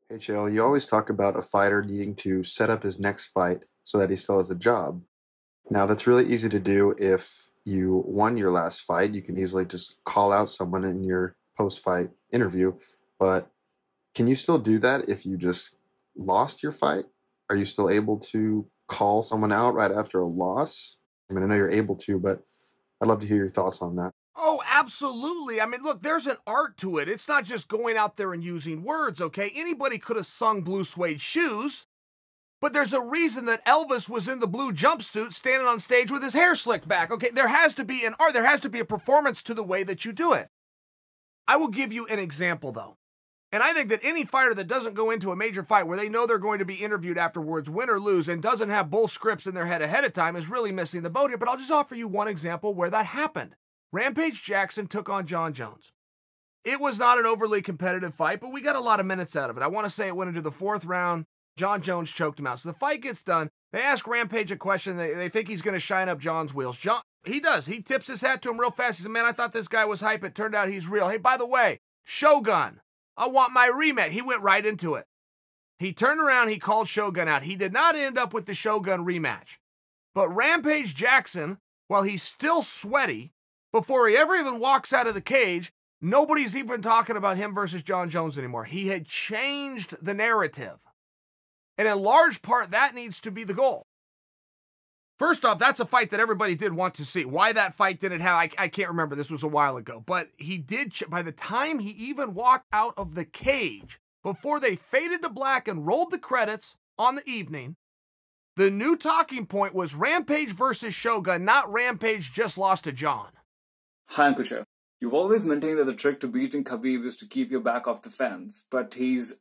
Hey, Chael, you always talk about a fighter needing to set up his next fight so that he still has a job. Now, that's really easy to do if you won your last fight. You can easily just call out someone in your post fight interview. But can you still do that if you just lost your fight? Are you still able to call someone out right after a loss? I mean, I know you're able to, but I'd love to hear your thoughts on that. Oh, absolutely. I mean, look, there's an art to it. It's not just going out there and using words, okay? Anybody could have sung Blue Suede Shoes, but there's a reason that Elvis was in the blue jumpsuit standing on stage with his hair slicked back, okay? There has to be an art, there has to be a performance to the way that you do it. I will give you an example, though. And I think that any fighter that doesn't go into a major fight where they know they're going to be interviewed afterwards, win or lose, and doesn't have both scripts in their head ahead of time is really missing the boat here. But I'll just offer you one example where that happened. Rampage Jackson took on Jon Jones. It was not an overly competitive fight, but we got a lot of minutes out of it. I want to say it went into the fourth round. Jon Jones choked him out. So the fight gets done. They ask Rampage a question. They think he's going to shine up Jon's wheels. He does. He tips his hat to him real fast. He said, man, I thought this guy was hype. It turned out he's real. Hey, by the way, Shogun, I want my rematch. He went right into it. He turned around. He called Shogun out. He did not end up with the Shogun rematch. But Rampage Jackson, while he's still sweaty, before he ever even walks out of the cage, nobody's even talking about him versus Jon Jones anymore. He had changed the narrative. And in large part, that needs to be the goal. First off, that's a fight that everybody did want to see. Why that fight didn't have, I can't remember. This was a while ago. But he did, by the time he even walked out of the cage, before they faded to black and rolled the credits on the evening, the new talking point was Rampage versus Shogun, not Rampage just lost to Jon. Hi, Ankush. You've always maintained that the trick to beating Khabib is to keep your back off the fence, but he's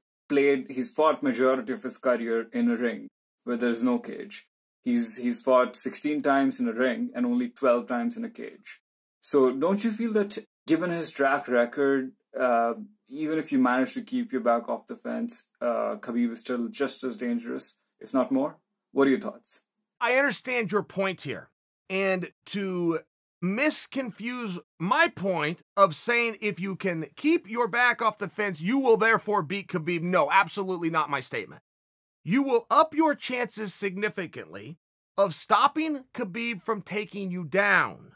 fought majority of his career in a ring where there's no cage. He's fought 16 times in a ring and only 12 times in a cage. So don't you feel that given his track record, even if you manage to keep your back off the fence, Khabib is still just as dangerous, if not more? What are your thoughts? I understand your point here. And to misconfuse my point of saying if you can keep your back off the fence, you will therefore beat Khabib. No, absolutely not my statement. You will up your chances significantly of stopping Khabib from taking you down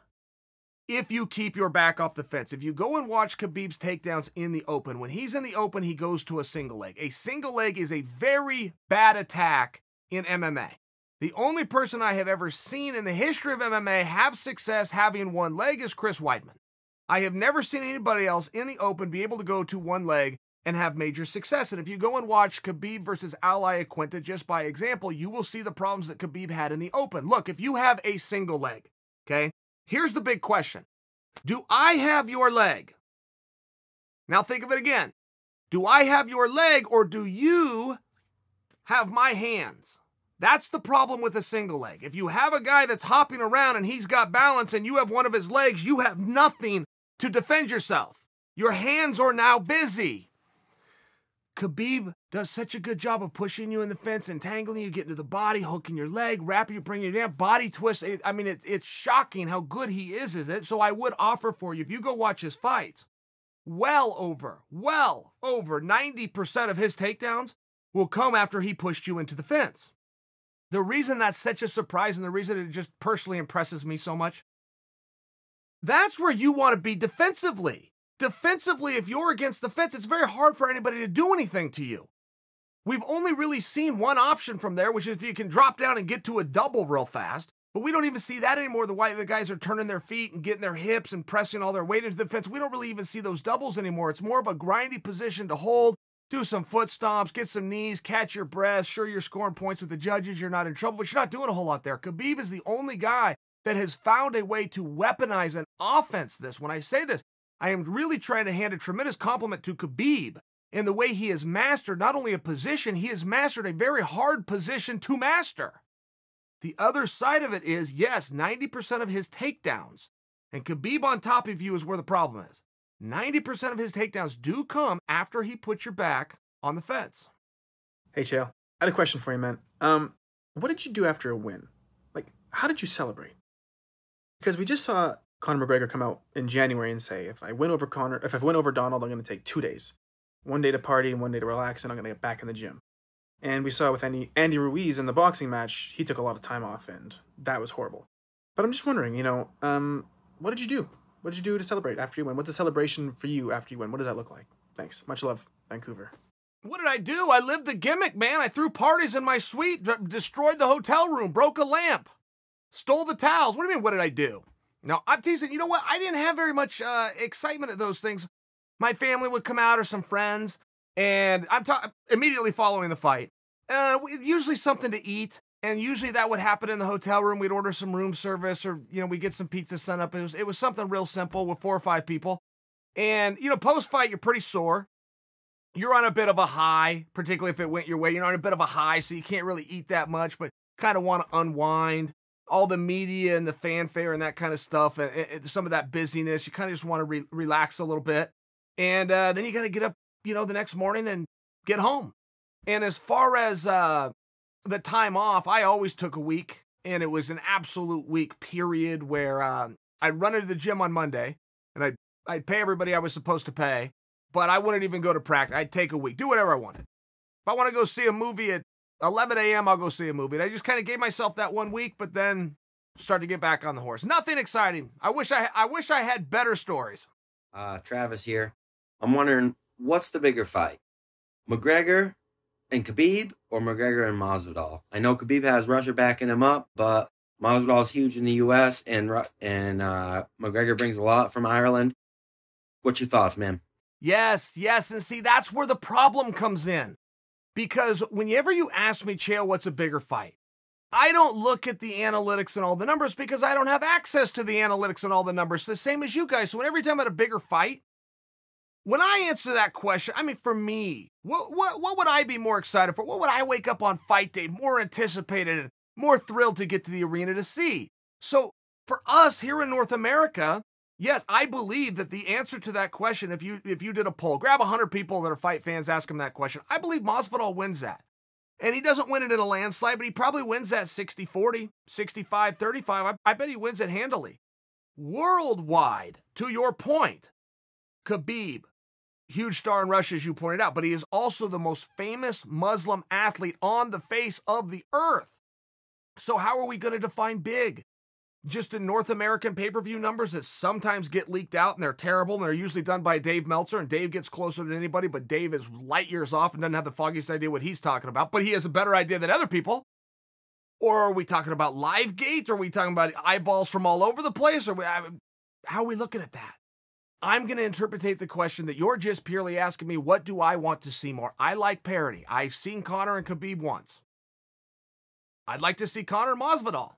if you keep your back off the fence. If you go and watch Khabib's takedowns in the open, when he's in the open, he goes to a single leg. A single leg is a very bad attack in MMA. The only person I have ever seen in the history of MMA have success having one leg is Chris Weidman. I have never seen anybody else in the open be able to go to one leg and have major success. And if you go and watch Khabib versus Al Iaquinta, just by example, you will see the problems that Khabib had in the open. Look, if you have a single leg, okay, here's the big question. Do I have your leg? Now think of it again. Do I have your leg or do you have my hands? That's the problem with a single leg. If you have a guy that's hopping around and he's got balance and you have one of his legs, you have nothing to defend yourself. Your hands are now busy. Khabib does such a good job of pushing you in the fence, entangling you, getting to the body, hooking your leg, wrapping you, bringing you down, body twist. I mean, it's shocking how good he is at it. So I would offer for you, if you go watch his fights, well over 90% of his takedowns will come after he pushed you into the fence. The reason that's such a surprise and the reason it just personally impresses me so much, that's where you want to be defensively. Defensively, if you're against the fence, it's very hard for anybody to do anything to you. We've only really seen one option from there, which is if you can drop down and get to a double real fast. But we don't even see that anymore. The guys are turning their feet and getting their hips and pressing all their weight into the fence. We don't really even see those doubles anymore. It's more of a grindy position to hold. Do some foot stomps, get some knees, catch your breath. Sure, you're scoring points with the judges. You're not in trouble, but you're not doing a whole lot there. Khabib is the only guy that has found a way to weaponize an offense this. When I say this, I am really trying to hand a tremendous compliment to Khabib in the way he has mastered not only a position, he has mastered a very hard position to master. The other side of it is, yes, 90% of his takedowns, and Khabib on top of you is where the problem is. 90% of his takedowns do come after he puts your back on the fence. Hey, Chael, I had a question for you, man. What did you do after a win? Like, how did you celebrate? Because we just saw Conor McGregor come out in January and say, if I win over Donald, I'm going to take 2 days. one day to party and one day to relax, and I'm going to get back in the gym. And we saw with Andy Ruiz in the boxing match, he took a lot of time off, and that was horrible. But I'm just wondering, what did you do? What did you do to celebrate after you win? What's the celebration for you after you win? What does that look like? Thanks. Much love, Vancouver. What did I do? I lived the gimmick, man. I threw parties in my suite, destroyed the hotel room, broke a lamp, stole the towels. What do you mean, what did I do? No, I'm teasing. You know what? I didn't have very much excitement at those things. My family would come out or some friends, and I'm immediately following the fight. Usually something to eat, and usually that would happen in the hotel room. We'd order some room service, or we'd get some pizza sent up. It was something real simple with 4 or 5 people. And post-fight, you're pretty sore. You're on a bit of a high, particularly if it went your way. You're on a bit of a high, so you can't really eat that much, but kind of want to unwind. All the media and the fanfare and that kind of stuff, and some of that busyness, you kind of just want to relax a little bit. And then you got to get up, the next morning and get home. And as far as the time off, I always took a week, and it was an absolute week period where I'd run into the gym on Monday, and I'd pay everybody I was supposed to pay, but I wouldn't even go to practice. I'd take a week, do whatever I wanted. If I want to go see a movie at 11 a.m., I'll go see a movie. And I just kind of gave myself that 1 week, but then started to get back on the horse. Nothing exciting. I wish I had better stories. Travis here. I'm wondering, what's the bigger fight? McGregor and Khabib, or McGregor and Masvidal? I know Khabib has Russia backing him up, but Masvidal's huge in the U.S., and McGregor brings a lot from Ireland. What's your thoughts, man? Yes. And see, that's where the problem comes in. Because whenever you ask me, Chael, what's a bigger fight? I don't look at the analytics and all the numbers because I don't have access to the analytics and all the numbers, the same as you guys. So every time at a bigger fight, when I answer that question, I mean, for me, what would I be more excited for? What would I wake up on fight day more anticipated and more thrilled to get to the arena to see? So for us here in North America, yes, I believe that the answer to that question, if you did a poll, grab 100 people that are fight fans, ask them that question, I believe Masvidal wins that. And he doesn't win it in a landslide, but he probably wins that 60-40, 65-35. I bet he wins it handily. Worldwide, to your point, Khabib, huge star in Russia, as you pointed out, but he is also the most famous Muslim athlete on the face of the earth. So how are we going to define big? Just in North American pay-per-view numbers that sometimes get leaked out, and they're terrible, and they're usually done by Dave Meltzer, and Dave gets closer than anybody, but Dave is light years off and doesn't have the foggiest idea what he's talking about, but he has a better idea than other people. Or are we talking about LiveGate? Or are we talking about eyeballs from all over the place? Or how are we looking at that? I'm going to interpret the question that you're just purely asking me, what do I want to see more? I like parity. I've seen Conor and Khabib once. I'd like to see Conor and Masvidal.